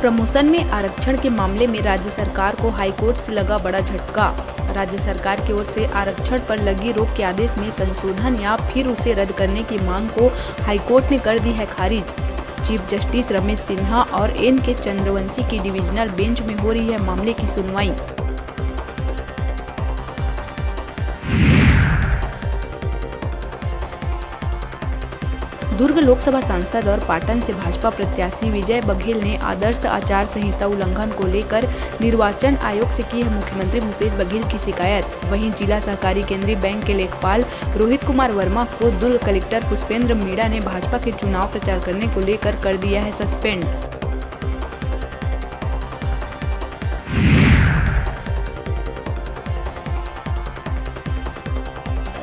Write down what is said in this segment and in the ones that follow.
Promotion में आरक्षण के मामले में राज्य सरकार को हाईकोर्ट से लगा बड़ा झटका। राज्य सरकार की ओर से आरक्षण पर लगी रोक के आदेश में संशोधन या फिर उसे रद्द करने की मांग को हाईकोर्ट ने कर दी है खारिज। चीफ जस्टिस रमेश सिन्हा और एन.के. चंद्रवंशी की डिविजनल बेंच में हो रही है मामले की सुनवाई। दुर्ग लोकसभा सांसद और पाटन से भाजपा प्रत्याशी विजय बघेल ने आदर्श आचार संहिता उल्लंघन को लेकर निर्वाचन आयोग से की है मुख्यमंत्री भूपेश बघेल की शिकायत। वहीं जिला सहकारी केंद्रीय बैंक के लेखपाल रोहित कुमार वर्मा को दुर्ग कलेक्टर पुष्पेंद्र मीणा ने भाजपा के चुनाव प्रचार करने को लेकर कर दिया है सस्पेंड।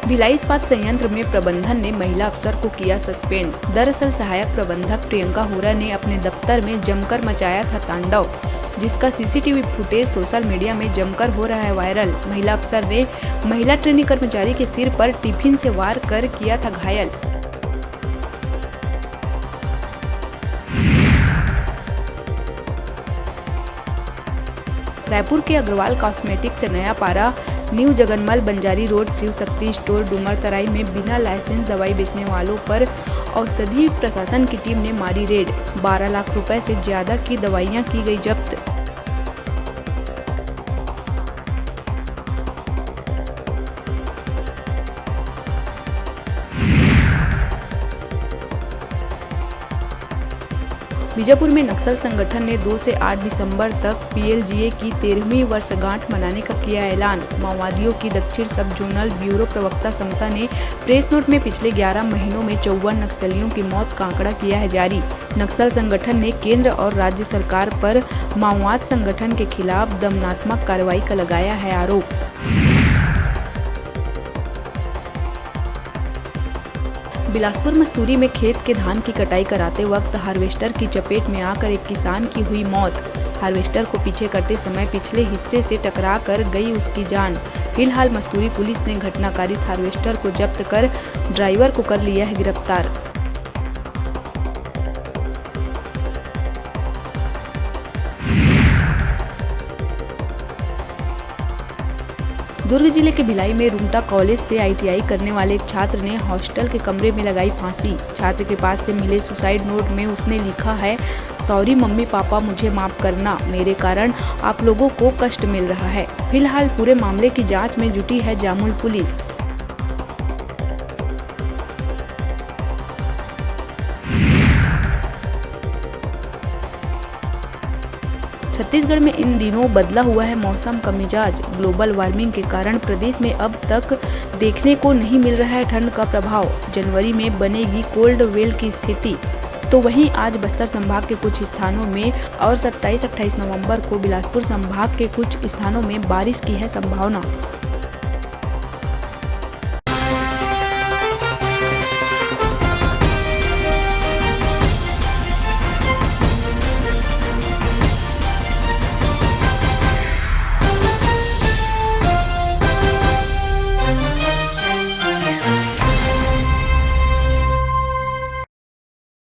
भिलाई इस्पात संयंत्र में प्रबंधन ने महिला अफसर को किया सस्पेंड। दरअसल सहायक प्रबंधक प्रियंका होरा ने अपने दफ्तर में जमकर मचाया था तांडव, जिसका सीसीटीवी फुटेज सोशल मीडिया में जमकर हो रहा है वायरल। महिला अफसर ने महिला ट्रेनिंग कर्मचारी के सिर पर टिफिन से वार कर किया था घायल। रायपुर के अग्रवाल कॉस्मेटिक से नया पारा new जगनमल Banjari road Shiv Shakti store doomer तराई में बिना लाइसेंस दवाई बेचने वालों पर औषधि प्रशासन की टीम ने मारी रेड। 12 लाख रुपए से ज्यादा की दवाइयां की गई जब्त। बीजापुर में नक्सल संगठन ने 2 से 8 दिसंबर तक पीएलजीए की 13वीं वर्षगांठ मनाने का किया ऐलान। माओवादियों की दक्षिण सब जोनल ब्यूरो प्रवक्ता समता ने प्रेस नोट में पिछले 11 महीनों में 54 नक्सलियों की मौत का आंकड़ा किया है जारी। नक्सल संगठन ने केंद्र और राज्य सरकार पर माओवाद संगठन के खिलाफ दमनात्मक कार्रवाई का लगाया है आरोप। बिलासपुर मस्तूरी में खेत के धान की कटाई कराते वक्त हार्वेस्टर की चपेट में आकर एक किसान की हुई मौत। हार्वेस्टर को पीछे करते समय पिछले हिस्से से टकरा कर गई उसकी जान। फिलहाल मस्तूरी पुलिस ने घटनाकारित हार्वेस्टर को जब्त कर ड्राइवर को कर लिया है गिरफ्तार। दुर्ग जिले के भिलाई में रूंटा कॉलेज से आईटीआई करने वाले एक छात्र ने हॉस्टल के कमरे में लगाई फांसी। छात्र के पास से मिले सुसाइड नोट में उसने लिखा है, सॉरी मम्मी पापा, मुझे माफ करना, मेरे कारण आप लोगों को कष्ट मिल रहा है। फिलहाल पूरे मामले की जांच में जुटी है जामुल पुलिस। छत्तीसगढ़ में इन दिनों बदला हुआ है मौसम का मिजाज। ग्लोबल वार्मिंग के कारण प्रदेश में अब तक देखने को नहीं मिल रहा है ठंड का प्रभाव। जनवरी में बनेगी कोल्ड वेल की स्थिति। तो वहीं आज बस्तर संभाग के कुछ स्थानों में और 27-28 नवंबर को बिलासपुर संभाग के कुछ स्थानों में बारिश की है संभावना।